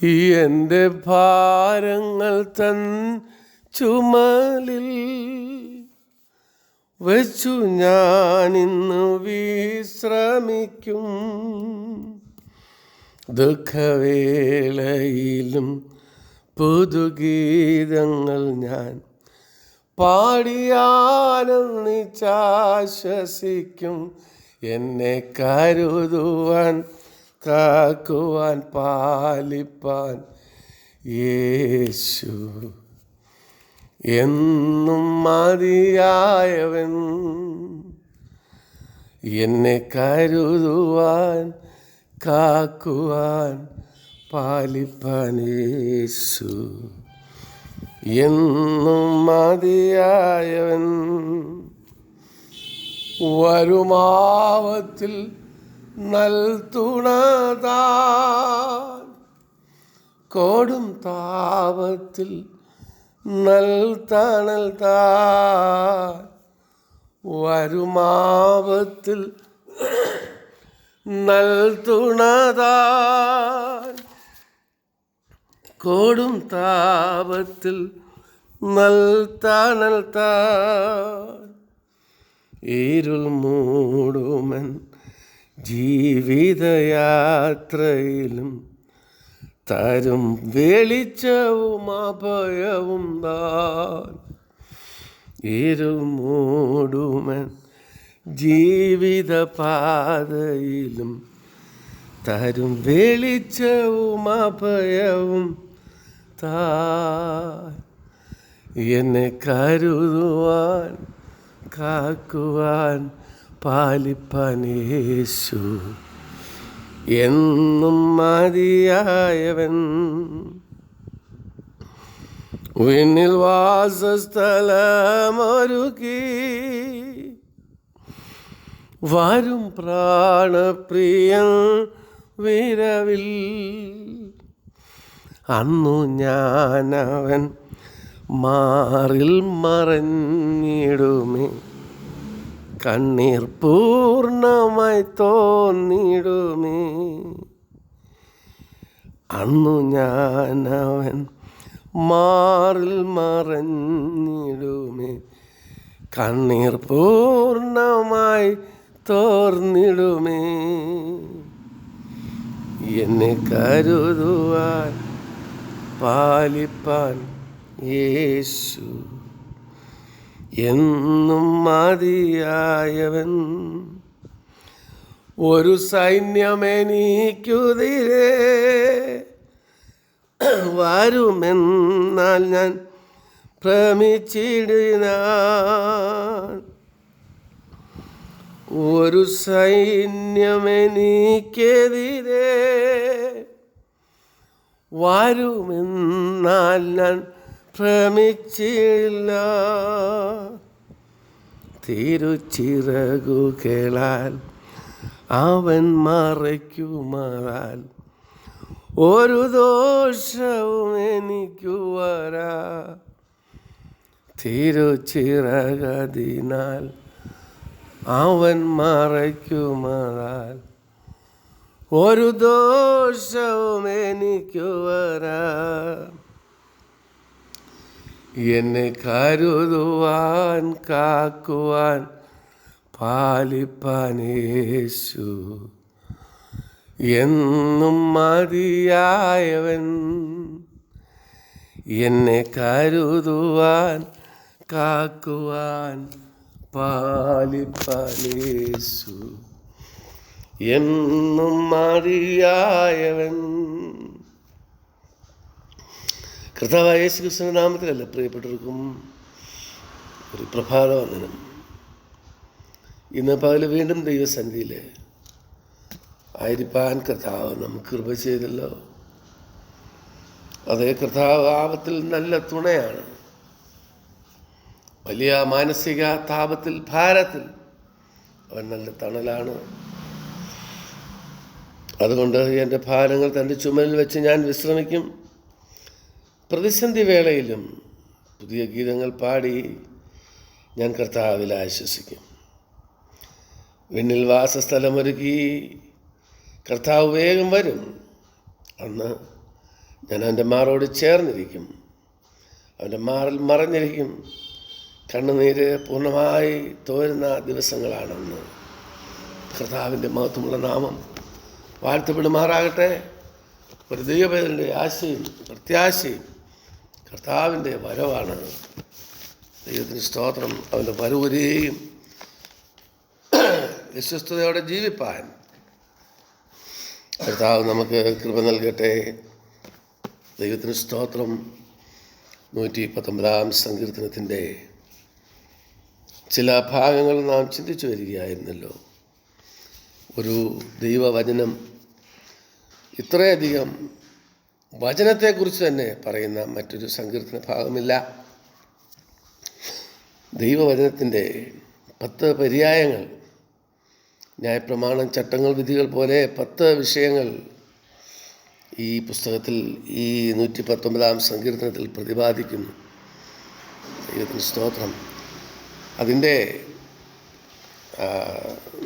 ഈ എൻ്റെ ഭാരങ്ങൾ തൻ ചുമലിൽ വച്ചു ഞാനിന്ന് വിശ്രമിക്കും. ദുഃഖവേളയിലും പുതുഗീതങ്ങൾ ഞാൻ പാടിയാനന്ദിച്ചാശ്വസിക്കും. എന്നെ കരുതുവാൻ കാക്കുവാൻ പാലിപ്പാൻ യേശു എന്നും മതിയായവൻ. എന്നെ കരുതുവാൻ കാക്കുവാൻ പാലിപ്പാൻ യേശു എന്നും മതിയായവൻ. വരുമാവത്തിൽ നൽതുണതാൻ കോടും താപത്തിൽ നൽതണൽ താൻ. വരുമാവത്തിൽ നൽതുണതാൻ കോടും താപത്തിൽ നൽതണൽ താൻ. ഇരുൾ മൂടുമൻ ജീവിതയാത്രയിലും തരും വെളിച്ചവും അഭയവും താൻ. ഇരുൾ മൂടുമൻ ജീവിതപാതയിലും തരും വെളിച്ചവും അഭയവും താൻ. എന്നെ കരുതുവാൻ കാക്കുവാൻ പാലിപ്പാൻ യേശു എന്നും മതിയായവൻ. വിണ്ണിൽ വാസസ്ഥലമൊരുക്കി വരും പ്രാണപ്രിയൻ വിരവിൽ. അന്നു ഞാനവൻ മാറിൽ മറഞ്ഞിടുമേ, കണ്ണീർ പൂർണ്ണമായി തോന്നിടുമേ. അന്നു ഞാനവൻ മാറിൽ മറഞ്ഞിടുമേ, കണ്ണീർ പൂർണ്ണമായി തോർന്നിടുമേ. എന്നെ കരുതുവാൻ പാലിപ്പാൻ യേശു എന്നും മതിയായവൻ. ഒരു സൈന്യമെനിക്കുതിരെ വരുമെന്നാൽ ഞാൻ ഭ്രമിച്ചിടിനാൻ. ഒരു സൈന്യമെനിക്കെതിരെ വരുമെന്നാൽ ഞാൻ ഭ്രമിച്ചില്ല. തിരുച്ചിറകുകളാൽ അവൻ മറയ്ക്കുമാറാൽ ഒരു ദോഷവും എനിക്കു വരാ. തിരുച്ചിറകതിനാൽ അവൻ മറയ്ക്കുമാറാൽ ഒരു ദോഷവും എനിക്കു വരാ. എന്നെ കരുതുവാൻ കാക്കുവാൻ പാലിപ്പാൻ യേശു എന്നും മതിയായവൻ. എന്നെ കരുതുവാൻ കാക്കുവാൻ പാലിപ്പാൻ യേശു എന്നും മതിയായവൻ. കർത്താവായ യേശു ക്രിസ്തുവിന്റെ നാമത്തിലല്ല പ്രിയപ്പെട്ടവർക്കും ഒരു പ്രഭാതവന്ദനം. ഇന്ന് പകൽ വീണ്ടും ദൈവസന്നിധിയിൽ ആയിരിക്കാൻ കർത്താവ് നമുക്ക് കൃപ ചെയ്തല്ലോ. അതേ കർത്താവ് ആപത്തിൽ നല്ല തുണയാണ്. വലിയ മാനസിക താപത്തിൽ ഭാരത്തിൽ അവൻ നല്ല തണലാണ്. അതുകൊണ്ട് എൻ്റെ ഭാരങ്ങൾ തൻ്റെ ചുമലിൽ വെച്ച് ഞാൻ വിശ്രമിക്കും. പ്രതിസന്ധി വേളയിലും പുതിയ ഗീതങ്ങൾ പാടി ഞാൻ കർത്താവിൽ ആശ്വസിക്കും. വിണ്ണിൽ വാസസ്ഥലമൊരുക്കി കർത്താവ് വേഗം വരും. അന്ന് ഞാൻ അവൻ്റെ മാറോട് ചേർന്നിരിക്കും, അവൻ്റെ മാറിൽ മറഞ്ഞിരിക്കും. കണ്ണുനീര് പൂർണ്ണമായി തോരുന്ന ദിവസങ്ങളാണെന്ന്. കർത്താവിൻ്റെ മഹത്വമുള്ള നാമം വാഴ്ത്തപ്പെടുമാറാകട്ടെ. ഒരു ദൈവപൈതലിൻ്റെ ആശയും പ്രത്യാശയും കർത്താവിൻ്റെ വരവാണ്. ദൈവത്തിന് സ്തോത്രം. അവൻ്റെ വരവരെയും വിശ്വസ്തയോടെ ജീവിപ്പാൻ കർത്താവ് നമുക്ക് കൃപ നൽകട്ടെ. ദൈവത്തിന് സ്തോത്രം. 119 സങ്കീർത്തനത്തിൻ്റെ ചില ഭാഗങ്ങൾ നാം ചിന്തിച്ചു വരികയായിരുന്നല്ലോ. ഒരു ദൈവവചനം, ഇത്രയധികം വചനത്തെക്കുറിച്ച് തന്നെ പറയുന്ന മറ്റൊരു സങ്കീർത്തന ഭാഗമില്ല. ദൈവവചനത്തിൻ്റെ 10 പര്യായങ്ങൾ, ന്യായപ്രമാണം, ചട്ടങ്ങൾ, വിധികൾ പോലെ 10 വിഷയങ്ങൾ ഈ പുസ്തകത്തിൽ, ഈ 119 സങ്കീർത്തനത്തിൽ പ്രതിപാദിക്കുന്നു. ദൈവത്തിന് സ്തോത്രം. അതിൻ്റെ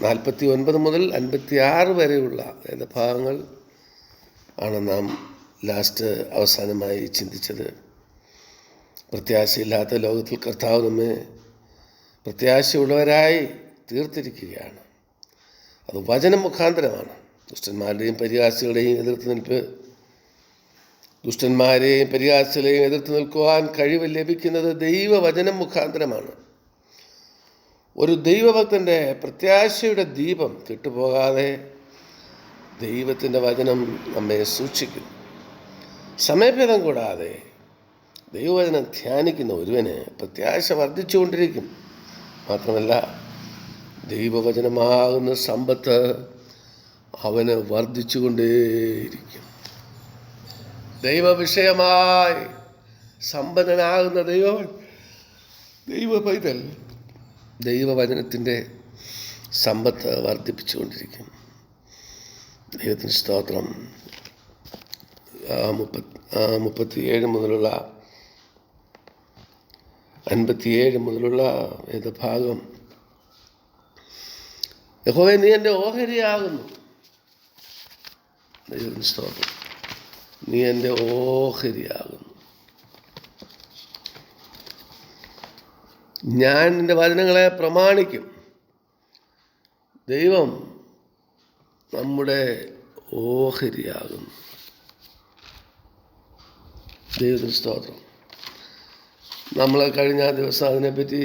49 മുതൽ 56 വരെയുള്ള വേദഭാഗങ്ങൾ ആണ് നാം അവസാനമായി ചിന്തിച്ചത്. പ്രത്യാശയില്ലാത്ത ലോകത്തിൽ കർത്താവ് നമ്മെ പ്രത്യാശയുള്ളവരായി തീർത്തിരിക്കുകയാണ്. അത് വചനം മുഖാന്തരമാണ്. ദുഷ്ടന്മാരെയും പരിഹാസികളെയും എതിർത്ത് നിൽക്കുവാൻ കഴിവ് ലഭിക്കുന്നത് ദൈവവചനം മുഖാന്തരമാണ്. ഒരു ദൈവഭക്തൻ്റെ പ്രത്യാശയുടെ ദീപം കെട്ടുപോകാതെ ദൈവത്തിൻ്റെ വചനം നമ്മെ സൂക്ഷിക്കും. സമയഭേദം കൂടാതെ ദൈവവചനം ധ്യാനിക്കുന്ന ഒരുവന് പ്രത്യാശ വർദ്ധിച്ചുകൊണ്ടിരിക്കും. മാത്രമല്ല, ദൈവവചനമാകുന്ന സമ്പത്ത് അവന് വർദ്ധിച്ചുകൊണ്ടേയിരിക്കും. ദൈവവിഷയമായി സമ്പന്നനാകുന്ന ദൈവപൈതൽ ദൈവവചനത്തിൻ്റെ സമ്പത്ത് വർദ്ധിപ്പിച്ചുകൊണ്ടിരിക്കും. ദൈവത്തിന് സ്തോത്രം. 37 മുതലുള്ള 57 മുതലുള്ള വേദഭാഗം. യഹോവേ, നീ എൻ്റെ ഓഹരിയാകുന്നു. ദൈവത്തിന് സ്തോത്രം. നീ എൻ്റെ ഓഹരിയാകുന്നു. ഞാൻ നിൻ്റെ വചനങ്ങളെ പ്രമാണിക്കും. ദൈവം നമ്മുടെ ഓഹരിയാകുന്നു. ദൈവത്തിന് സ്തോത്രം. നമ്മൾ കഴിഞ്ഞ ദിവസം അതിനെപ്പറ്റി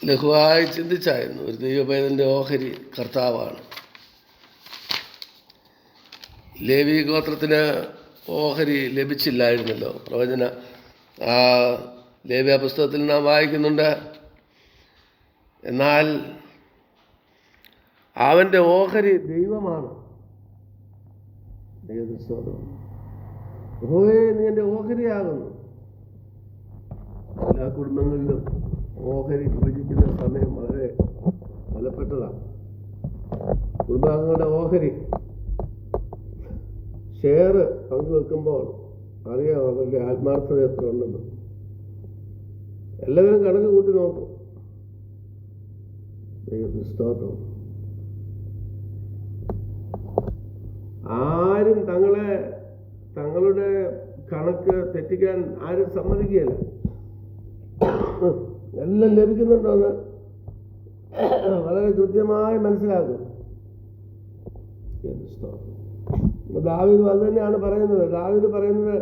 ലഘുവായി ചിന്തിച്ചായിരുന്നു. ഒരു ദൈവപൈതലിൻ്റെ ഓഹരി കർത്താവാണ്. ലേവി ഗോത്രത്തിന് ഓഹരി ലഭിച്ചില്ലായിരുന്നല്ലോ. പ്രവചന ലേവ്യ പുസ്തകത്തിൽ നാം വായിക്കുന്നുണ്ട്. എന്നാൽ അവൻ്റെ ഓഹരി ദൈവമാണ്. ദൈവത്തിന് സ്തോത്രം. യഹോവേ, നീ എൻ്റെ ഓഹരിയാകുന്നു. എല്ലാ കുടുംബങ്ങളിലും ഓഹരി വിഭജിക്കുന്ന സമയം വളരെ ഫലപ്പെട്ടതാണ്. കുടുംബാംഗങ്ങളുടെ ഓഹരി ഷെയർ പങ്കുവെക്കുമ്പോൾ അറിയാം അവരുടെ ആത്മാർത്ഥത എത്ര ഉണ്ടെന്ന്. എല്ലാവരും കണക്ക് കൂട്ടി നോക്കും. ദൈവത്തിന് സ്തോത്രം. ആരും തങ്ങളുടെ കണക്ക് തെറ്റിക്കാൻ ആരും സമ്മതിക്കുകയില്ല. എല്ലാം ലഭിക്കുന്നുണ്ടോയെന്ന് വളരെ കൃത്യമായി മനസ്സിലാക്കും. ദാവീദ് അത് തന്നെയാണ് പറയുന്നത്. ദാവീദ് പറയുന്നത്,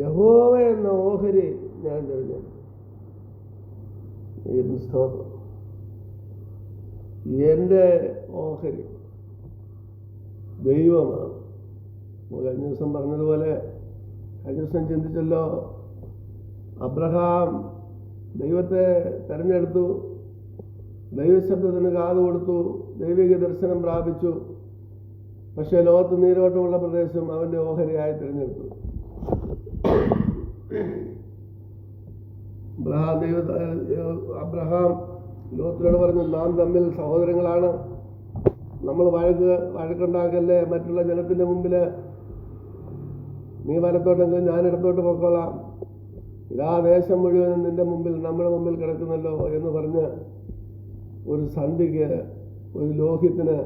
യഹോവ എന്ന ഓഹരി ഞാൻ തിരഞ്ഞെടുത്തു. സ്തോത്രം. എൻ്റെ ഓഹരി ദൈവമാണ്. കഴിഞ്ഞ ദിവസം പറഞ്ഞതുപോലെ, കഴിഞ്ഞ ദിവസം ചിന്തിച്ചല്ലോ, അബ്രഹാം ദൈവത്തെ തിരഞ്ഞെടുത്തു, ദൈവശബ്ദത്തിന് കാത് കൊടുത്തു, ദൈവിക ദർശനം പ്രാപിച്ചു. പക്ഷേ ലോകത്ത് നീരോട്ടമുള്ള പ്രദേശം അവൻ്റെ ഓഹരിയായി തിരഞ്ഞെടുത്തു. അബ്രഹാം ലോകത്തിനോട് പറഞ്ഞു, നാം തമ്മിൽ സഹോദരങ്ങളാണ്, നമ്മൾ വഴക്കുണ്ടാക്കല്ലേ. മറ്റുള്ള ജനത്തിൻ്റെ മുമ്പിൽ നീ വലത്തോട്ടെങ്കിലും ഞാൻ ഇടത്തോട്ട് പൊക്കോളാം. ഇതാ ദേശം മുഴുവനും നിന്റെ മുമ്പിൽ, നമ്മുടെ മുമ്പിൽ കിടക്കുന്നല്ലോ എന്ന് പറഞ്ഞ് ഒരു സന്ധിക്ക്, ഒരു ലോഹ്യത്തിന്,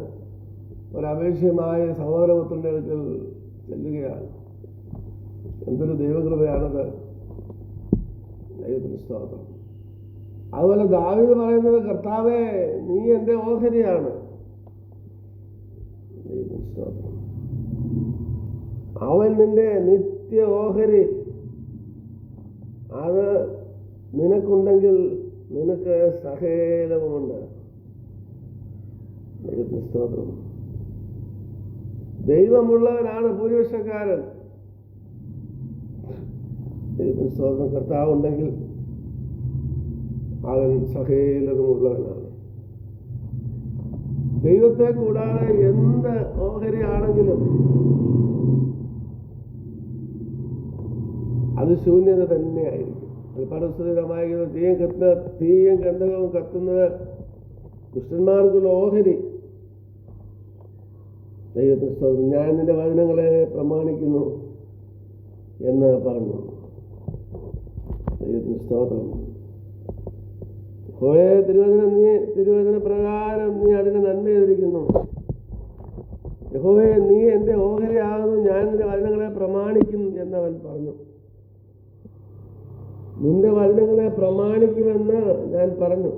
ഒരപേക്ഷ്യമായ സഹോദരപുത്രൻ്റെ അടുക്കൽ ചെല്ലുകയാണ്. എന്തൊരു ദൈവകൃപയാണത്! ദൈവത്തിന് സ്തോത്രം. അതുപോലെ ദാവീദ് പറയുന്നത്, കർത്താവേ, നീ എൻ്റെ ഓഹരിയാണ്. ദൈവത്തിന് സ്തോത്രം. അവൻ നിന്റെ നിത്യ ഓഹരി. അത് നിനക്കുണ്ടെങ്കിൽ നിനക്ക് സകലവുമുണ്ട്. ദൈവത്തിന് സ്തോത്രം. ദൈവമുള്ളവനാണ് ഭൂരിപക്ഷക്കാരൻ. ദൈവത്തിന് സ്തോത്രം. കർത്താവുണ്ടെങ്കിൽ അവൻ സകലതുമുള്ളവനാണ്. ദൈവത്തെ കൂടാതെ എന്ത് ഓഹരിയാണെങ്കിലും അത് ശൂന്യത തന്നെയായിരിക്കും. പരസ്പരമായി തീയും ഗന്ധകവും കത്തുന്നത് ദുഷ്ടന്മാർക്കുള്ള ഓഹരി. ദൈവത്തിന് സ്തോത്രം. ഞാൻ നിന്റെ വചനങ്ങളെ പ്രമാണിക്കുന്നു എന്ന് പറഞ്ഞു. ദൈവത്തിന് സ്തോത്രം. യഹോവേ, തിരുവചന പ്രകാരം നീ അതിനെ നന്മ ചെയ്തിരിക്കുന്നു. യഹോവേ, നീ എൻ്റെ ഓഹരിയാകുന്നു, ഞാൻ നിന്റെ വചനങ്ങളെ പ്രമാണിക്കും എന്നവൻ പറഞ്ഞു. നിന്റെ വചനങ്ങളെ പ്രമാണിക്കുമെന്ന് ഞാൻ പറഞ്ഞു.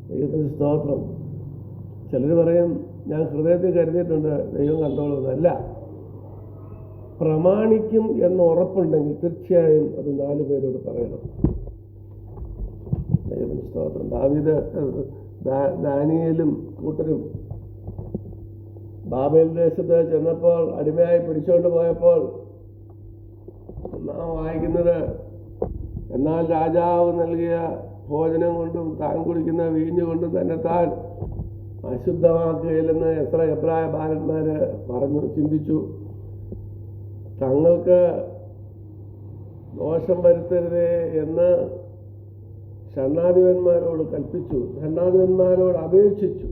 ദൈവത്തിന് സ്തോത്രം. ചിലർ പറയും, ഞാൻ ഹൃദയത്തിൽ കരുതിയിട്ടുണ്ട്, ദൈവം കണ്ടോളുന്നല്ല. പ്രമാണിക്കും എന്ന് ഉറപ്പുണ്ടെങ്കിൽ തീർച്ചയായും അത് 4 പേരോട് പറയണം. ദൈവത്തിന് സ്തോത്രം. ദാനിയേലും കൂട്ടരും ബാബേൽ ദേശത്ത് ചെന്നപ്പോൾ, അടിമയായി പിടിച്ചുകൊണ്ട് പോയപ്പോൾ നാം വായിക്കുന്നത്, എന്നാൽ രാജാവ് നൽകിയ ഭോജനം കൊണ്ടും താൻ കുടിക്കുന്ന വീഞ്ഞു കൊണ്ടും തന്നെ താൻ അശുദ്ധമാക്കുകയില്ലെന്ന് എബ്രായ ബാലന്മാര് പറഞ്ഞു, ചിന്തിച്ചു. തങ്ങൾക്ക് ദോഷം വരുത്തരുതേ എന്ന് ഷണ്ഡാധിപന്മാരോട് കൽപ്പിച്ചു, ഷണ്ഡാധിപന്മാരോട് അപേക്ഷിച്ചു.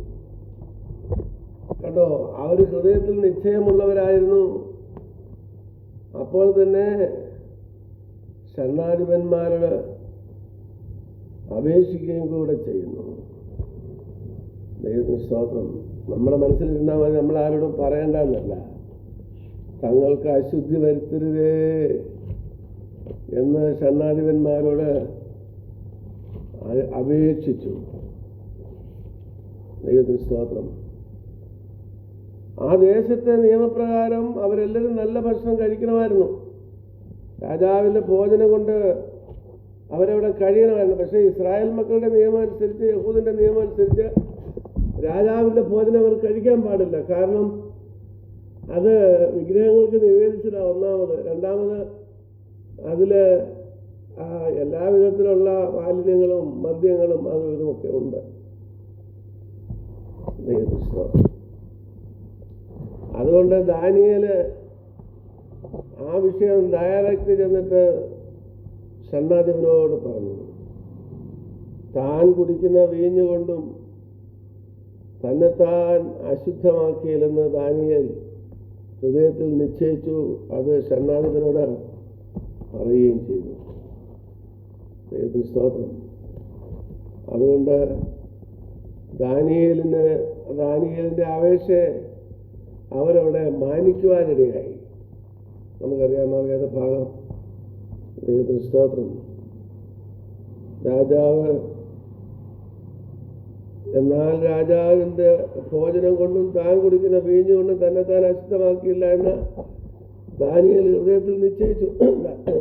കേട്ടോ, അവർ ഹൃദയത്തിൽ നിശ്ചയമുള്ളവരായിരുന്നു. അപ്പോൾ തന്നെ ഷണ്ഡാധിപന്മാരോട് അപേക്ഷിക്കുകയും കൂടെ ചെയ്യുന്നു. ദൈവത്തിന് സ്തോത്രം. നമ്മുടെ മനസ്സിലിരുന്നാൽ മതി, നമ്മൾ ആരോടും പറയേണ്ടെന്നല്ല. തങ്ങൾക്ക് അശുദ്ധി വരുത്തരുതേ എന്ന് ഷണ്ഡാധിപന്മാരോട് അപേക്ഷിച്ചു. ദൈവത്തിന് സ്തോത്രം. ആ ദേശത്തെ നിയമപ്രകാരം അവരെല്ലാവരും നല്ല ഭക്ഷണം കഴിക്കണമായിരുന്നു. രാജാവിൻ്റെ ഭോജനം കൊണ്ട് അവരവിടെ കഴിയണമായിരുന്നു. പക്ഷേ ഇസ്രായേൽ മക്കളുടെ നിയമം അനുസരിച്ച്, യഹൂദിൻ്റെ നിയമം അനുസരിച്ച് രാജാവിൻ്റെ ഭോജനം അവർ കഴിക്കാൻ പാടില്ല. കാരണം അത് വിഗ്രഹങ്ങൾക്ക് നിവേദിച്ചതാണ് ഒന്നാമത്. രണ്ടാമത് അതിൽ എല്ലാവിധത്തിലുള്ള മാലിന്യങ്ങളും മദ്യങ്ങളും അതും ഇതുമൊക്കെ ഉണ്ട്. അതുകൊണ്ട് ദാനിയേല് ആ വിഷയം ഡയറക്റ്റ് ചെന്നിട്ട് ഷണ്ഡാധിപനോട് പറഞ്ഞു, താൻ കുടിക്കുന്ന വീഞ്ഞുകൊണ്ടും തന്നെത്താൻ അശുദ്ധമാക്കിയില്ലെന്ന് ദാനിയേൽ ഹൃദയത്തിൽ നിശ്ചയിച്ചു. അത് ഷണ്ഡാധിപനോട് പറയുകയും ചെയ്തു. ദൈവത്തിന് സ്തോത്രം. അതുകൊണ്ട് ദാനിയേലിൻ്റെ അപേക്ഷയെ അവരവിടെ മാനിക്കുവാനിടയായി. നമുക്കറിയാം ആ വേദഭാഗം. ദൈവത്തിന് സ്തോത്രം. എന്നാൽ രാജാവിൻ്റെ ഭോജനം കൊണ്ടും താൻ കുടിക്കുന്ന വീഞ്ഞു കൊണ്ടും തന്നെ താൻ അശുദ്ധമാക്കിയില്ല എന്ന് ദാനിയേൽ ഹൃദയത്തിൽ നിശ്ചയിച്ചു. ദാനിയേൽ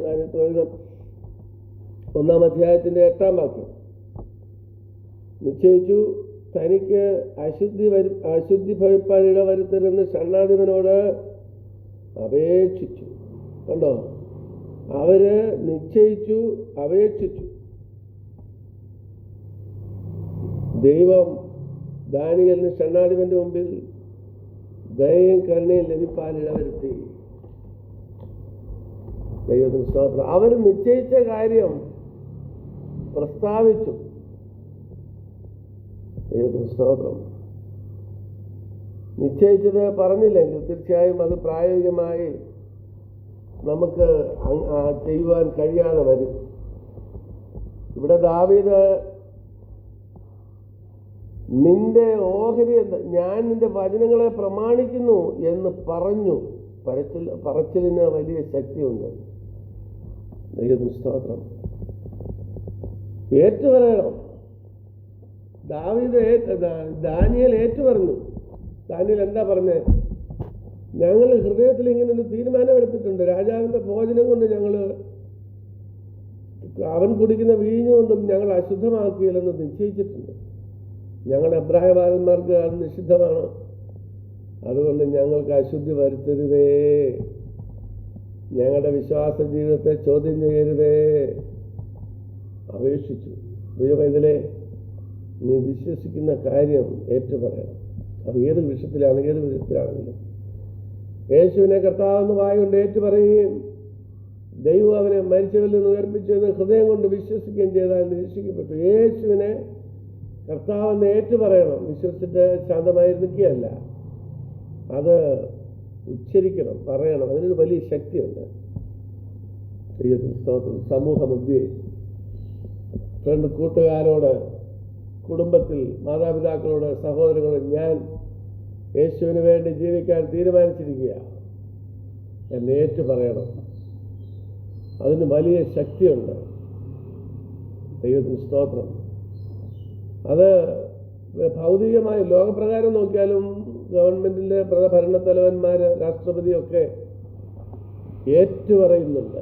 1-ാം അധ്യായത്തിൻ്റെ 8-ാം വാക്യം. നിശ്ചയിച്ചു, തനിക്ക് അശുദ്ധി ഭവിപ്പാൻ ഇടവരുത്തരുതെന്ന് ഷണ്ഡാധിപനോട് അപേക്ഷിച്ചു. കണ്ടോ, അവര് നിശ്ചയിച്ചു, അപേക്ഷിച്ചു. ദൈവം ദാനിയേലിന് ഷണ്ഡാധിപന്റെ മുമ്പിൽ ദയയും കരുണയും ലഭിപ്പാൻ ഇടവരുത്തി. ദൈവത്തിന് സ്തോത്രം. അവർ നിശ്ചയിച്ച കാര്യം പ്രസ്താവിച്ചു. ദൈവത്തിന് സ്തോത്രം. നിശ്ചയിച്ചത് പറഞ്ഞില്ലെങ്കിൽ തീർച്ചയായും അത് പ്രായോഗികമായി നമുക്ക് ചെയ്യുവാൻ കഴിയാതെ വരും. ഇവിടെ ദാവീദ് നിന്റെ ഓഹരി, ഞാൻ നിന്റെ വചനങ്ങളെ പ്രമാണിക്കുന്നു എന്ന് പറഞ്ഞു. പറച്ചിലിന് വലിയ ശക്തിയുണ്ട്. ദൈവത്തിന് സ്തോത്രം. ഏറ്റുപറയണം. ദാനിയേൽ ഏറ്റുപറഞ്ഞു. ദാനിയേൽ എന്താ പറഞ്ഞേ? ഞങ്ങൾ ഹൃദയത്തിൽ ഇങ്ങനെ ഒരു തീരുമാനമെടുത്തിട്ടുണ്ട്. രാജാവിൻ്റെ ഭോജനം കൊണ്ട് അവൻ കുടിക്കുന്ന വീഞ്ഞ് കൊണ്ടും ഞങ്ങൾ അശുദ്ധമാക്കിയില്ലെന്ന് നിശ്ചയിച്ചിട്ടുണ്ട്. ഞങ്ങളുടെ അബ്രാഹ്യവാദന്മാർക്ക് അത് നിഷിദ്ധമാണ്. അതുകൊണ്ട് ഞങ്ങൾക്ക് അശുദ്ധി വരുത്തരുതേ. ഞങ്ങളുടെ വിശ്വാസ ജീവിതത്തെ ചോദ്യം ചെയ്യരുതേ. അപേക്ഷിച്ചു. ദൈവമേ, നീ വിശ്വസിക്കുന്ന കാര്യം ഏറ്റുപറയണം. അത് ഏത് വിഷയത്തിലാണെങ്കിലും യേശുവിനെ കർത്താവെന്ന് വായുകൊണ്ട് ഏറ്റുപറയുകയും ദൈവം അവനെ മരിച്ചവരിൽ നിന്ന് ഉയർപ്പിച്ചു എന്ന് ഹൃദയം കൊണ്ട് വിശ്വസിക്കുകയും ചെയ്താൽ നിരീക്ഷിക്കപ്പെട്ടു. യേശുവിനെ കർത്താവെന്ന് ഏറ്റുപറയണം. വിശ്വസിച്ചിട്ട് ശാന്തമായിരിക്കുകയല്ല, അത് ഉച്ചരിക്കണം, പറയണം. അതിനൊരു വലിയ ശക്തിയുണ്ട്. ദൈവത്തിന് സ്തോത്രം. സമൂഹമധ്യേ ഫ്രണ്ട് കൂട്ടുകാരോട്, കുടുംബത്തിൽ മാതാപിതാക്കളോട്, സഹോദരങ്ങളോട് ഞാൻ യേശുവിന് വേണ്ടി ജീവിക്കാൻ തീരുമാനിച്ചിരിക്കുക എന്ന് ഏറ്റുപറയണം. അതിന് വലിയ ശക്തിയുണ്ട്. ദൈവത്തിന് സ്തോത്രം. അത് ഭൗതികമായി ലോകപ്രകാരം നോക്കിയാലും ഗവൺമെൻറ്റിലെ ഭരണത്തലവന്മാർ, രാഷ്ട്രപതിയൊക്കെ ഏറ്റുപറയുന്നുണ്ട്.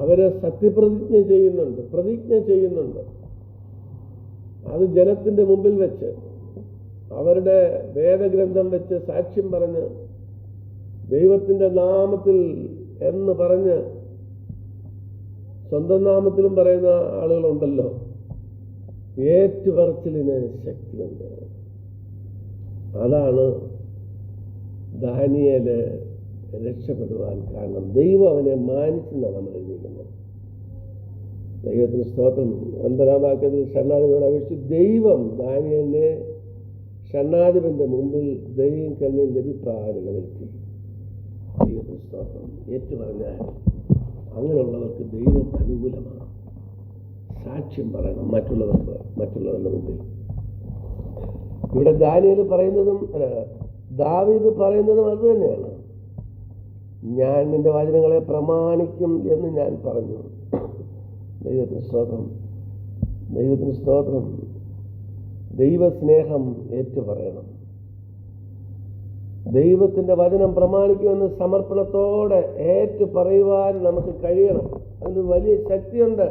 അവർ സത്യപ്രതിജ്ഞ ചെയ്യുന്നുണ്ട്, പ്രതിജ്ഞ ചെയ്യുന്നുണ്ട്. അത് ജനത്തിൻ്റെ മുമ്പിൽ വെച്ച്, അവരുടെ വേദഗ്രന്ഥം വെച്ച് സാക്ഷ്യം പറഞ്ഞ്, ദൈവത്തിൻ്റെ നാമത്തിൽ എന്ന് പറഞ്ഞ്, സ്വന്തം നാമത്തിലും പറയുന്ന ആളുകളുണ്ടല്ലോ. ഏറ്റുപറച്ചിലിന് ശക്തിയുണ്ട്. അതാണ് ദാനിയേല് രക്ഷപ്പെടുവാൻ കാരണം. ദൈവം അവനെ മാനിച്ചെന്നാണ് നമ്മൾ എഴുതിയിരിക്കുന്നത്. ദൈവത്തിന് സ്തോത്രം. 9-ാം വാക്യത്തിൽ ഷണ്ണാധിപനോട് അപേക്ഷിച്ച് ദൈവം ദാനിയേലിനെ ഷണ്ണാധിപന്റെ മുമ്പിൽ ദൈവം കണ്ണിൽ ലഭിപ്പാടുകൾ വരുത്തി. ദൈവത്തിന് സ്തോത്രം. ഏറ്റുപറഞ്ഞാൽ അങ്ങനെയുള്ളവർക്ക് ദൈവം അനുകൂലമാണ്. സാക്ഷ്യം പറയണം മറ്റുള്ളവരുടെ മുമ്പിൽ. ഇവിടെ ദാനിയേൽ പറയുന്നതും ദാവീദ് പറയുന്നതും അത് തന്നെയാണ്. ഞാൻ നിന്റെ വചനങ്ങളെ പ്രമാണിക്കും എന്ന് ഞാൻ പറഞ്ഞു. ദൈവത്തിന് സ്തോത്രം. ദൈവത്തിന് സ്തോത്രം. ദൈവസ്നേഹം ഏറ്റുപറയണം. ദൈവത്തിൻ്റെ വചനം പ്രമാണിക്കുമെന്ന് സമർപ്പണത്തോടെ ഏറ്റുപറയുവാൻ നമുക്ക് കഴിയണം. അതിനൊരു വലിയ ശക്തിയുണ്ട്.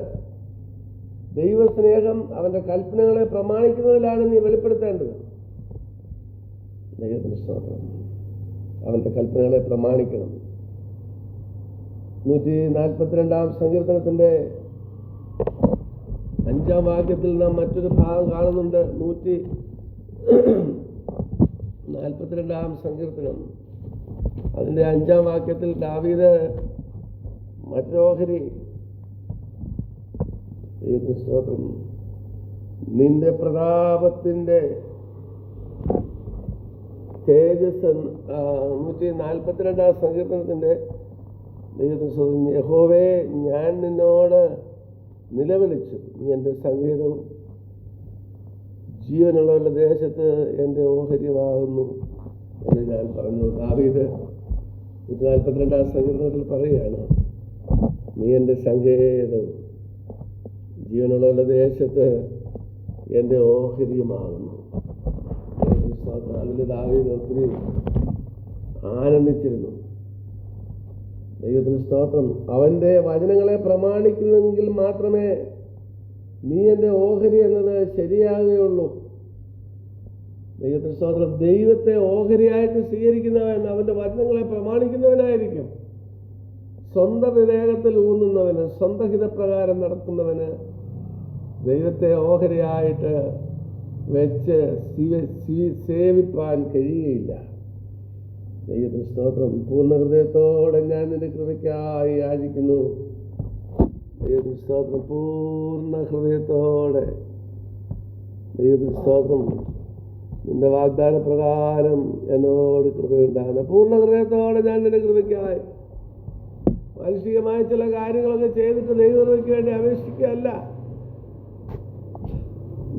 ദൈവസ്നേഹം അവൻ്റെ കൽപ്പനകളെ പ്രമാണിക്കുന്നതിലാണ് നീ വെളിപ്പെടുത്തേണ്ടത്. ദൈവത്തിന് സ്തോത്രം. അവൻ്റെ കൽപ്പനകളെ പ്രമാണിക്കണം. 142-ാം സങ്കീർത്തനത്തിൻ്റെ 5-ാം വാക്യത്തിൽ നാം മറ്റൊരു ഭാഗം കാണുന്നുണ്ട്. 142-ാം സങ്കീർത്തനം അതിൻ്റെ 5-ാം വാക്യത്തിൽ ദാവീദ് മറ്റൊരോഹരി, ദൈവത്തിന് സ്തോത്രം, നിന്റെ പ്രതാപത്തിൻ്റെ തേജസ്, 142-ാം സങ്കീർത്തനത്തിൻ്റെ ദൈവത്തിന് സ്തോത്രം. യഹോവേ, ഞാൻ നിന്നോട് നിലവിളിച്ചു, നീ എൻ്റെ സംഗീതവും ജീവനുള്ളവരുടെ ദേശത്ത് എൻ്റെ ഓഹരിയുമാകുന്നു എന്ന് ഞാൻ പറഞ്ഞു. ദാവീദ് 142-ാം സങ്കീർത്തനത്തിൽ പറയുകയാണ്, നീ എൻ്റെ സങ്കേതവും ജീവനുള്ളവരുടെ ദേശത്ത് എൻ്റെ ഓഹരിയുമാകുന്നു. അതിൽ ദാവീദ് ഒത്തിരി ആനന്ദിച്ചിരുന്നു. ദൈവത്തിന് സ്തോത്രം. അവൻ്റെ വചനങ്ങളെ പ്രമാണിക്കുന്നെങ്കിൽ മാത്രമേ നീ എൻ്റെ ഓഹരി എന്നത് ശരിയാകുകയുള്ളൂ. ദൈവത്തിന് സ്തോത്രം. ദൈവത്തെ ഓഹരിയായിട്ട് സ്വീകരിക്കുന്നവൻ അവൻ്റെ വചനങ്ങളെ പ്രമാണിക്കുന്നവനായിരിക്കും. സ്വന്തം വിവേകത്തിൽ ഊന്നുന്നവന്, സ്വന്തം ഹിതപ്രകാരം നടത്തുന്നവന് ദൈവത്തെ ഓഹരിയായിട്ട് വെച്ച് സേവിപ്പാൻ കഴിയുകയില്ല. ദൈവത്തിന് സ്തോത്രം. പൂർണ്ണ ഹൃദയത്തോടെ ഞാൻ നിന്റെ കൃപയ്ക്കായി യാചിക്കുന്നു. ദൈവത്തിന് സ്തോത്രം. പൂർണ്ണ ഹൃദയത്തോടെ. ദൈവത്തിന് സ്തോത്രം. നിന്റെ വാഗ്ദാന പ്രകാരം എന്നോട് കൃപയുണ്ടാകണം. പൂർണ്ണ ഹൃദയത്തോടെ ഞാൻ നിന്റെ കൃപയ്ക്കായി. മാനുഷികമായ ചില കാര്യങ്ങളൊക്കെ ചെയ്തിട്ട് ദൈവകൃപയ്ക്ക് വേണ്ടി അപേക്ഷിക്കുകയല്ല.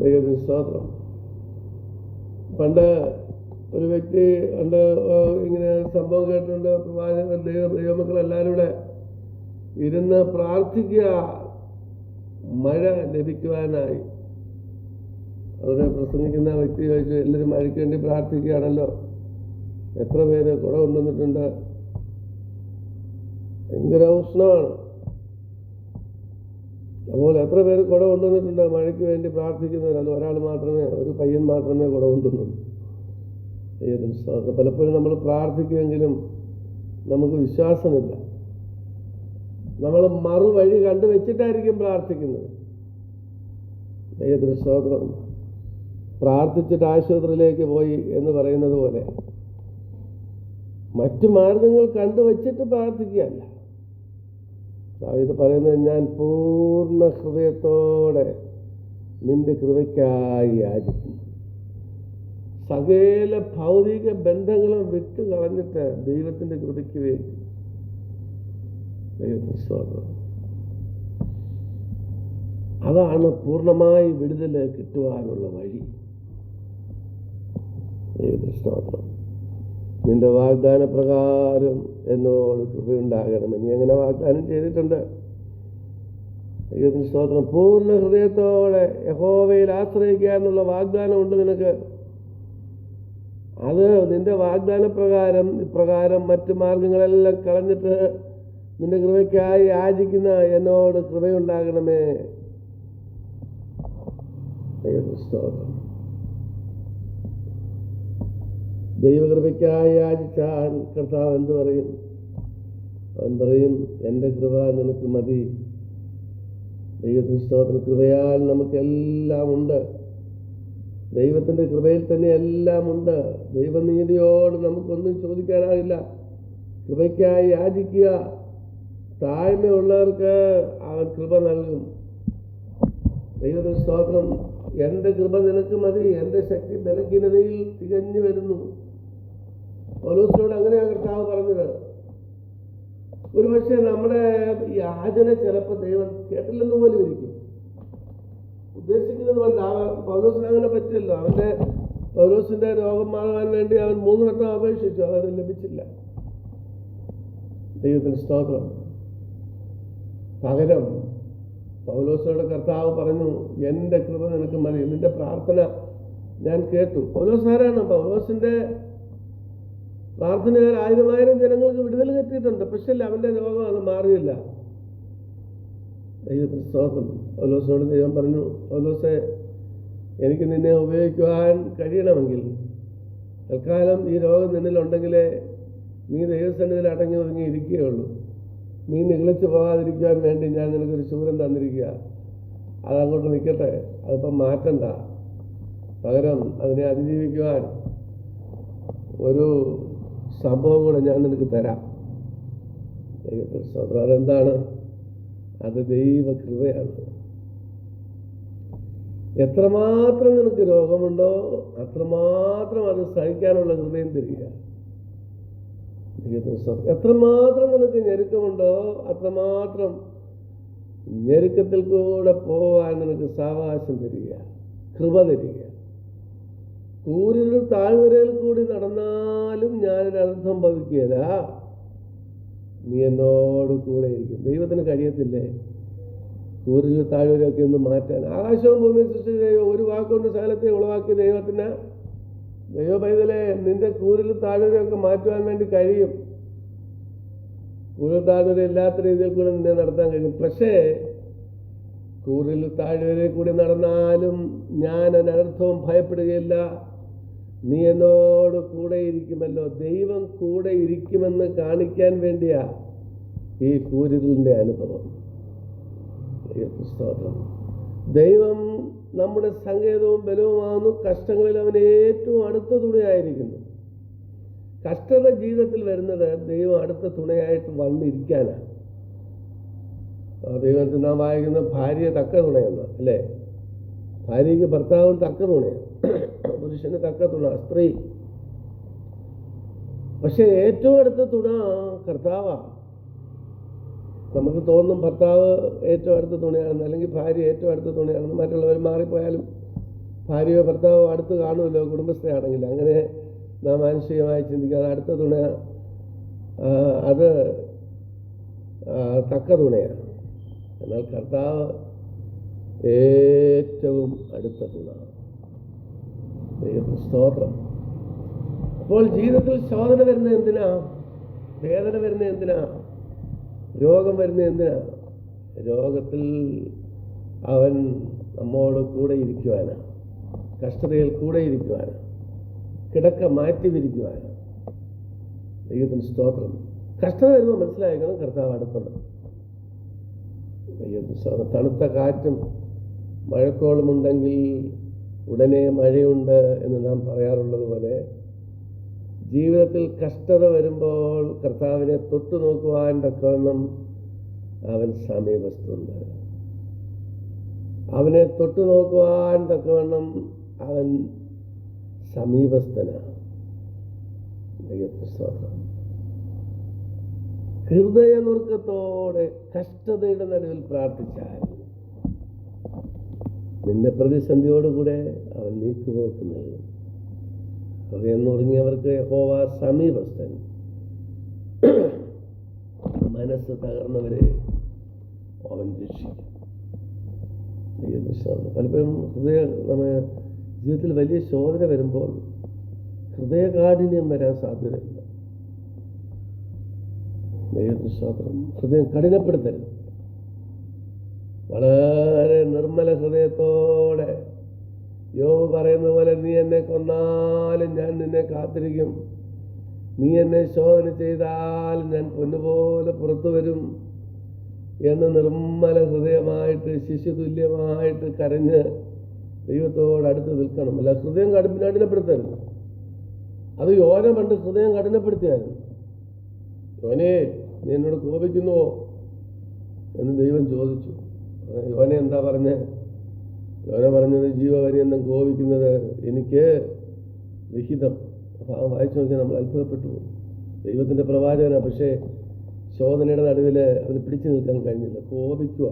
ദൈവത്തിന് സ്തോത്രം. പണ്ട് ഒരു വ്യക്തി ഉണ്ട്, ഇങ്ങനെ സംഭവം കേട്ടിട്ടുണ്ട്. പ്രവാചകൻ ദൈവമക്കളെല്ലാവരും കൂടെ ഇരുന്ന് പ്രാർത്ഥിക്കുക മഴ ലഭിക്കുവാനായി. അവിടെ പ്രസംഗിക്കുന്ന വ്യക്തി ചോദിച്ചു, എല്ലാവരും മഴയ്ക്ക് വേണ്ടി പ്രാർത്ഥിക്കുകയാണല്ലോ, എത്ര പേര് കുട കൊണ്ടുവന്നിട്ടുണ്ട്? ഭയങ്കര ഉഷ്ണമാണ്. അപ്പോൾ എത്ര പേര് കുട കൊണ്ടുവന്നിട്ടുണ്ട് മഴയ്ക്ക് വേണ്ടി പ്രാർത്ഥിക്കുന്നവർ? അത് ഒരാൾ മാത്രമേ, ഒരു പയ്യൻ മാത്രമേ കുട കൊണ്ടുവന്നുള്ളൂ. പലപ്പോഴും നമ്മൾ പ്രാർത്ഥിക്കുമെങ്കിലും നമുക്ക് വിശ്വാസമില്ല. നമ്മൾ മറുവഴി കണ്ടുവച്ചിട്ടായിരിക്കും പ്രാർത്ഥിക്കുന്നത്. ദൈവത്തിന് സ്തോത്രം. പ്രാർത്ഥിച്ചിട്ട് ആശുപത്രിയിലേക്ക് പോയി എന്ന് പറയുന്നത് പോലെ മറ്റു മാർഗങ്ങൾ കണ്ടുവച്ചിട്ട് പ്രാർത്ഥിക്കുകയല്ല. ഇത് പറയുന്നത്, ഞാൻ പൂർണ്ണ ഹൃദയത്തോടെ നിന്റെ കൃപയ്ക്കായി യാചിക്കുന്നു. സകല ഭൗതിക ബന്ധങ്ങളും വിട്ടു കളഞ്ഞിട്ട് ദൈവത്തിൻ്റെ കൃപയ്ക്ക് വേണ്ടി. ദൈവത്തിന് സ്തോത്രം. അതാണ് പൂർണ്ണമായി വിടുതൽ കിട്ടുവാനുള്ള വഴി. ദൈവത്തിന് സ്തോത്രം. നിന്റെ വാഗ്ദാന പ്രകാരം എന്നോട് കൃപയുണ്ടാകണം. നീ അങ്ങനെ വാഗ്ദാനം ചെയ്തിട്ടുണ്ട്. ദൈവത്തിന് സ്തോത്രം. പൂർണ്ണ ഹൃദയത്തോടെ യഹോവയിൽ ആശ്രയിക്കുക എന്നുള്ള വാഗ്ദാനം ഉണ്ട് നിനക്ക്. അത് നിന്റെ വാഗ്ദാന ഇപ്രകാരം മറ്റു മാർഗങ്ങളെല്ലാം കളഞ്ഞിട്ട് നിന്റെ കൃപയ്ക്കായി യാചിക്കുന്ന എന്നോട് കൃപയുണ്ടാകണമേ. ദൈവത്തിന് സ്തോത്രം. ദൈവകൃപയ്ക്കായി യാചിച്ചാൽ കർത്താവ് എന്ത് പറയും? അവൻ പറയും, എൻ്റെ കൃപ നിനക്ക് മതി. ദൈവത്തിന് സ്തോത്രം. കൃപയാൽ നമുക്കെല്ലാം ഉണ്ട്. ദൈവത്തിൻ്റെ കൃപയിൽ തന്നെ എല്ലാം ഉണ്ട്. ദൈവനീതിയോട് നമുക്കൊന്നും ചോദിക്കാനാകില്ല. കൃപയ്ക്കായി യാചിക്കുക. താഴ്മയുള്ളവർക്ക് അവൻ കൃപ നൽകും. ദൈവത്തിന് സ്തോത്രം. എൻ്റെ കൃപ നിനക്ക് മതി, എൻ്റെ ശക്തി ബലഹീനതയിൽ തികഞ്ഞു വരുന്നു. പൗലോസിനോട് അങ്ങനെയാണ് കർത്താവ് പറഞ്ഞത്. ഒരുപക്ഷെ നമ്മുടെ യാചന ചിലപ്പോൾ ദൈവം കേട്ടില്ലെന്ന് പോലും ഇരിക്കും. ഉദ്ദേശിക്കുന്നത് പൗലോസിന് അങ്ങനെ പറ്റില്ലല്ലോ. പൗലോസിന്റെ രോഗം മാറാൻ വേണ്ടി അവൻ 3 വട്ടം അപേക്ഷിച്ചു, അവന് ലഭിച്ചില്ല. ദൈവത്തിന് സ്തോത്രം. പകരം പൗലോസിനോട് കർത്താവ് പറഞ്ഞു, എൻ്റെ കൃപ നിനക്ക് മതി, നിന്റെ പ്രാർത്ഥന ഞാൻ കേട്ടു. പൗലോസ് ആരാണ്? പൗലോസിന്റെ പ്രാർത്ഥനയാൽ 1000 ജനങ്ങൾക്ക് വിടുതൽ കിട്ടിയിട്ടുണ്ട്. പക്ഷേ അവന്റെ രോഗം അത് മാറിയില്ല. ദൈവത്തിന് സ്തോത്രം. പൗലോസിനോട് ദൈവം പറഞ്ഞു, പൗലോസെ, എനിക്ക് നിന്നെ ഉപയോഗിക്കുവാൻ കഴിയണമെങ്കിൽ തൽക്കാലം ഈ രോഗം നിന്നിലുണ്ടെങ്കിലേ നീ ദൈവസന്നിധിയിൽ അടങ്ങി ഒതുങ്ങി ഇരിക്കുകയുള്ളൂ. നീ നിഗളിച്ചു പോകാതിരിക്കുവാൻ വേണ്ടി ഞാൻ നിനക്കൊരു ശൂലം തന്നിരിക്കുക. അതങ്ങോട്ട് നിൽക്കട്ടെ, അതിപ്പം മാറ്റണ്ട. പകരം അതിനെ അതിജീവിക്കുവാൻ ഒരു സംഭവം കൂടെ ഞാൻ നിനക്ക് തരാം. ദൈവത്തിന് സ്തോത്രം. അതെന്താണ്? അത് ദൈവകൃപയാണ്. എത്രമാത്രം നിനക്ക് രോഗമുണ്ടോ അത്രമാത്രം അത് സഹിക്കാനുള്ള കൃപയും തരിക. എത്രമാത്രം നിനക്ക് ഞെരുക്കമുണ്ടോ അത്രമാത്രം ഞെരുക്കത്തിൽ കൂടെ പോകാൻ നിനക്ക് സാവകാശം തരിക, കൃപ തരിക. കൂരിൽ താഴ്വരയിൽ കൂടി നടന്നാലും ഞാനൊരർത്ഥം ഭവിക്കുകയില്ല, നീ എന്നോട് കൂടെ ഇരിക്കും. ദൈവത്തിന് കഴിയത്തില്ലേ കൂരിൽ താഴ്വരയൊക്കെ ഒന്ന് മാറ്റാൻ? ആകാശവും ഭൂമിയും സൃഷ്ടിച്ച ദൈവം ഒരു വാക്കുകൊണ്ട് സകലത്തെ ഉളവാക്കിയ ദൈവത്തിന്, ദൈവ പൈതലെ, നിന്റെ കൂരിൽ താഴ്വരയൊക്കെ മാറ്റുവാൻ വേണ്ടി കഴിയും. കൂരിൽ താഴ്വര ഇല്ലാത്ത രീതിയിൽ കൂടെ നിന്നെ നടത്താൻ കഴിയും. പക്ഷേ കൂരിൽ താഴ്വരയിൽ കൂടി നടന്നാലും ഞാൻ അനർത്ഥവും ഭയപ്പെടുകയില്ല, നീ എന്നോട് കൂടെ ഇരിക്കുമല്ലോ. ദൈവം കൂടെ ഇരിക്കുമെന്ന് കാണിക്കാൻ വേണ്ടിയാ ഈ കൂരിലിൻ്റെ അനുഭവം. സ്തോത്രം. ദൈവം നമ്മുടെ സങ്കേതവും ബലവുമാകുന്നു. കഷ്ടങ്ങളിൽ അവൻ ഏറ്റവും അടുത്ത തുണയായിരിക്കുന്നു. കഷ്ടത ജീവിതത്തിൽ വരുന്നത് ദൈവം അടുത്ത തുണയായിട്ട് വന്നിരിക്കാനാണ്. ദൈവത്തിൽ നാം വായിക്കുന്ന ഭാര്യ തക്ക തുണയെന്ന, അല്ലേ? ഭാര്യയ്ക്ക് ഭർത്താവും തക്ക തുണയാണ്, പുരുഷന് തക്ക തുണ സ്ത്രീ. പക്ഷെ ഏറ്റവും അടുത്ത തുണ കർത്താവാണ്. നമുക്ക് തോന്നും ഭർത്താവ് ഏറ്റവും അടുത്ത തുണയാണെന്ന്, അല്ലെങ്കിൽ ഭാര്യ ഏറ്റവും അടുത്ത തുണയാണെന്ന്. മറ്റുള്ളവർ മാറിപ്പോയാലും ഭാര്യയോ ഭർത്താവോ അടുത്ത് കാണുമല്ലോ, കുടുംബസ്ഥയാണെങ്കിൽ. അങ്ങനെ നാം മാനുഷികമായി ചിന്തിക്കാതെ അടുത്ത തുണ അത് തക്ക തുണയാണ്. എന്നാൽ കർത്താവ് ഏറ്റവും അടുത്ത തുണ. ദൈവത്തിന് സ്തോത്രം. അപ്പോൾ ജീവിതത്തിൽ ശോധന വരുന്നത് എന്തിനാ? വേദന വരുന്നത് എന്തിനാ? രോഗം വരുന്നത് എന്തിനാ? രോഗത്തിൽ അവൻ നമ്മോട് കൂടെ ഇരിക്കുവാനാണ്, കഷ്ടതയിൽ കൂടെ ഇരിക്കുവാനാണ്, കിടക്ക മാറ്റി വിരിക്കുവാനാണ്. ദൈവത്തിന് സ്തോത്രം. കഷ്ടത വരുമ്പോൾ മനസ്സിലാക്കണം കർത്താവ് അടുത്തുണ്ട്. ദൈവത്തിന് സ്തോത്രം. തണുത്ത കാറ്റും മഴക്കോളുമുണ്ടെങ്കിൽ ഉടനെ മഴയുണ്ട് എന്ന് നാം പറയാറുള്ളത് പോലെ ജീവിതത്തിൽ കഷ്ടത വരുമ്പോൾ കർത്താവിനെ തൊട്ടു നോക്കുവാൻ തക്കവണ്ണം അവൻ സമീപസ്ഥുണ്ട്. അവനെ തൊട്ടു നോക്കുവാൻ തക്കവണ്ണം അവൻ സമീപസ്ഥനാണ്. ദൈവത്തിന് സ്തോത്രം. ഹൃദയനുറുക്കത്തോടെ കഷ്ടതയുടെ നടുവിൽ പ്രാർത്ഥിച്ചാൽ നിന്റെ പ്രതിസന്ധിയോടുകൂടെ അവൻ നീക്കുപോക്ക് നൽകും. ഹൃദയം നുറുങ്ങിയവർക്ക് യഹോവ സമീപസ്ഥൻ, മനസ്സ് തകർന്നവരെ അവൻ രക്ഷിക്കും. പലപ്പോഴും നമ്മുടെ ജീവിതത്തിൽ വലിയ ശോധന വരുമ്പോൾ ഹൃദയകാഠിന്യം വരാൻ സാധ്യതയില്ല. ഹൃദയം കഠിനപ്പെടുത്തരുത്. വളരെ നിർമ്മല ഹൃദയത്തോടെ യോബ് പറയുന്ന പോലെ, നീ എന്നെ കൊന്നാലും ഞാൻ നിന്നെ കാത്തിരിക്കും, നീ എന്നെ ശോധന ചെയ്താൽ ഞാൻ പൊന്നുപോലെ പുറത്തു വരും എന്ന് നിർമ്മല ഹൃദയമായിട്ട് ശിശുതുല്യമായിട്ട് കരഞ്ഞ് ദൈവത്തോട് അടുത്ത് നിൽക്കണം. അല്ല ഹൃദയം കഠിനപ്പെടുത്തരുത്. അത് യോന പണ്ട് ഹൃദയം കഠിനപ്പെടുത്തിയായിരുന്നു. യോനെ, നീ എന്നോട് കോപിക്കുന്നുവോ എന്ന് ദൈവം ചോദിച്ചു. യോന എന്താ പറഞ്ഞേ? യോന പറഞ്ഞത്, ജീവപര്യന്തം കോപിക്കുന്നത് എനിക്ക് വിഹിതം. അപ്പം വായിച്ചു നോക്കിയാൽ നമ്മൾ അത്ഭുതപ്പെട്ടു പോകും. ദൈവത്തിൻ്റെ പ്രവാചകനാണ്, പക്ഷേ ശോധനയുടെ നടുവിൽ അവന് പിടിച്ചു നിൽക്കാൻ കഴിഞ്ഞില്ല. കോപിക്കുക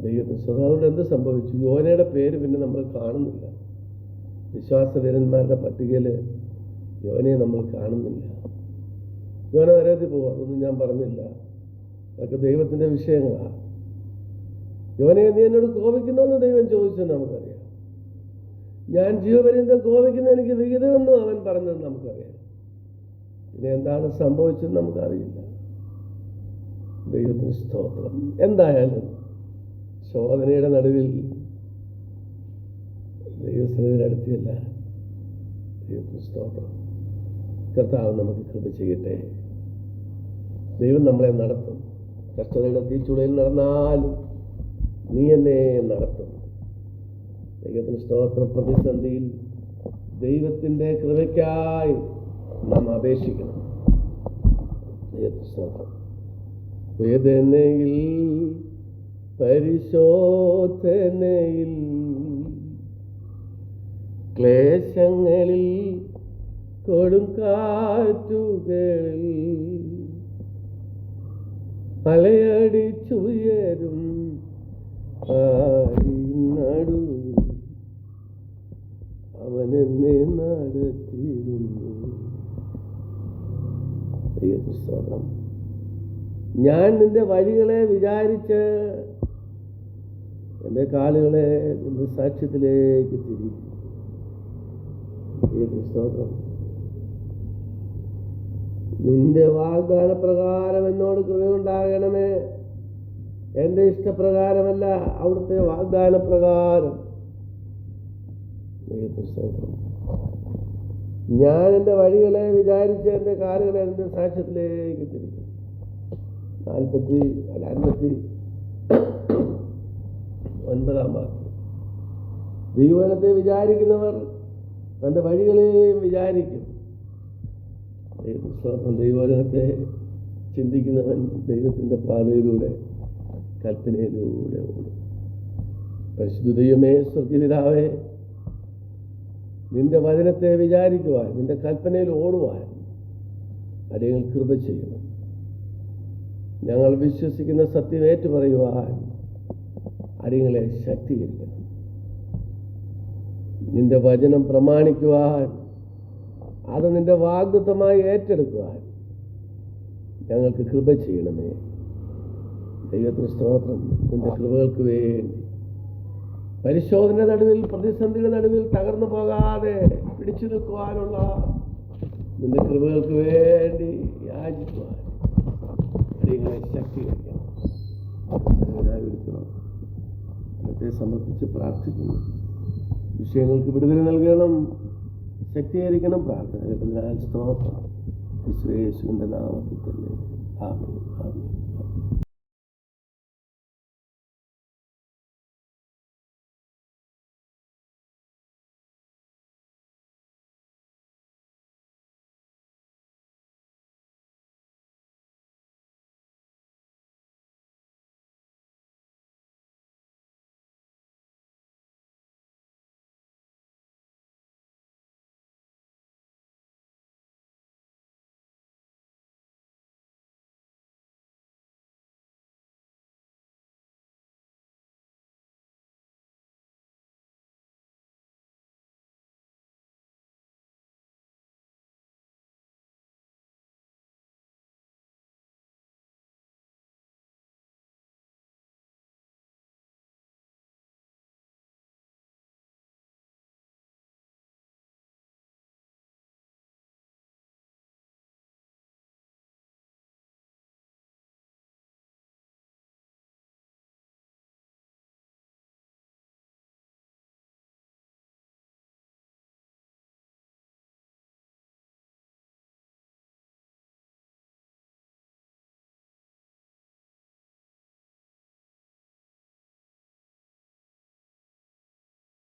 ദൈവത്തിന്. അതുകൊണ്ട് എന്ത് സംഭവിച്ചു? യോനയുടെ പേര് പിന്നെ നമ്മൾ കാണുന്നില്ല. വിശ്വാസവീരന്മാരുടെ പട്ടികയിൽ യോനയെ നമ്മൾ കാണുന്നില്ല. യോന നരകത്തിൽ പോവുക, അതൊന്നും ഞാൻ പറഞ്ഞില്ല. അതൊക്കെ ദൈവത്തിൻ്റെ വിഷയങ്ങളാണ്. യോനയെ നീ എന്നോട് കോപിക്കുന്നോന്ന് ദൈവം ചോദിച്ചെന്ന് നമുക്കറിയാം. ഞാൻ ജീവപര്യന്തം കോപിക്കുന്ന എനിക്ക് വിഹിതമെന്നും അവൻ പറഞ്ഞെന്ന് നമുക്കറിയാം. പിന്നെ എന്താണ് സംഭവിച്ചെന്ന് നമുക്കറിയില്ല. ദൈവത്തിന് സ്തോത്രം. എന്തായാലും ശോധനയുടെ നടുവിൽ ദൈവസന്നിധിയിൽ അടുത്തിയല്ല. ദൈവത്തിന് സ്തോത്രം. കർത്താവ് നമുക്ക് കൃപ ചെയ്യട്ടെ. ദൈവം നമ്മളെ നടത്തും. കഷ്ടതയുടെ തീച്ചുളയിൽ നടന്നാലും നീ എന്നെ നടത്തും. ദൈവത്തിന് സ്തോത്രം. പ്രതിസന്ധിയിൽ ദൈവത്തിൻ്റെ കൃപയ്ക്കായി നാം അപേക്ഷിക്കണം. ദൈവത്തിന് സ്തോത്രം. വേദനയിൽ പരിശോധനയിൽ ക്ലേശങ്ങളിൽ കൊടുങ്കാറ്റുകളിൽ അലയടിച്ചുയരും നടുവിൽ അവനെന്നെ നടത്തിയിരുന്നു. സ്തോത്രം. ഞാൻ നിന്റെ വഴികളെ വിചാരിച്ച് എൻ്റെ കാലുകളെ നിന്റെ സാക്ഷ്യത്തിലേക്ക് തിരിക്കും. സ്തോത്രം. നിന്റെ വാഗ്ദാന പ്രകാരം എന്നോട് കൃപയുണ്ടാകണമേ. എൻ്റെ ഇഷ്ടപ്രകാരമല്ല, അവിടുത്തെ വാഗ്ദാന പ്രകാരം. സ്തോത്രം. ഞാൻ എൻ്റെ വഴികളെ വിചാരിച്ച് എൻ്റെ കാലുകളെ എൻ്റെ സാക്ഷ്യത്തിലേക്ക് തിരിക്കും. 59 വാക്യം. ദൈവവചനത്തെ വിചാരിക്കുന്നവർ തൻ്റെ വഴികളെയും വിചാരിക്കും. ദൈവവചനത്തെ ചിന്തിക്കുന്നവൻ ദൈവത്തിൻ്റെ പാതയിലൂടെ കൽപ്പനയിലൂടെ ഓടും. പരിശുദ്ധ ദൈവമേ, സ്വർഗ്ഗപിതാവേ, നിന്റെ വചനത്തെ വിചാരിക്കുവാൻ, നിന്റെ കൽപ്പനയിൽ ഓടുവാൻ അടിയങ്ങൾ കൃപ ചെയ്യണം. ഞങ്ങൾ വിശ്വസിക്കുന്ന സത്യം ഏറ്റുപറയുവാൻ അടിയങ്ങളെ ശക്തീകരിക്കണം. നിന്റെ വചനം പ്രമാണിക്കുവാൻ അത് നിന്റെ വാഗ്ദത്തമായി ഏറ്റെടുക്കുവാൻ ഞങ്ങൾക്ക് കൃപ ചെയ്യണമേ. ദൈവത്തിന് സ്തോത്രം. നിന്റെ കൃപകൾക്ക് വേണ്ടി പരിശോധന നടുവിൽ, പ്രതിസന്ധിയുടെ നടുവിൽ തകർന്നു പോകാതെ പിടിച്ചു നിൽക്കുവാനുള്ള നിന്റെ കൃപകൾക്ക് വേണ്ടി യാചിക്കുവാൻ അടിയങ്ങളെ ശക്തീകരിക്കണം, ഒരുക്കണം. അന്നത്തെ സമർപ്പിച്ച് പ്രാർത്ഥിക്കുന്നു. വിഷയങ്ങൾക്ക് വിടുതൽ നൽകണം, ശക്തീകരിക്കണം. പ്രാർത്ഥന കേട്ടതിനാൽ സ്തോത്രം. യേശുവിൻ്റെ നാമത്തിൽ തന്നെ. ആമേൻ, ആമേൻ.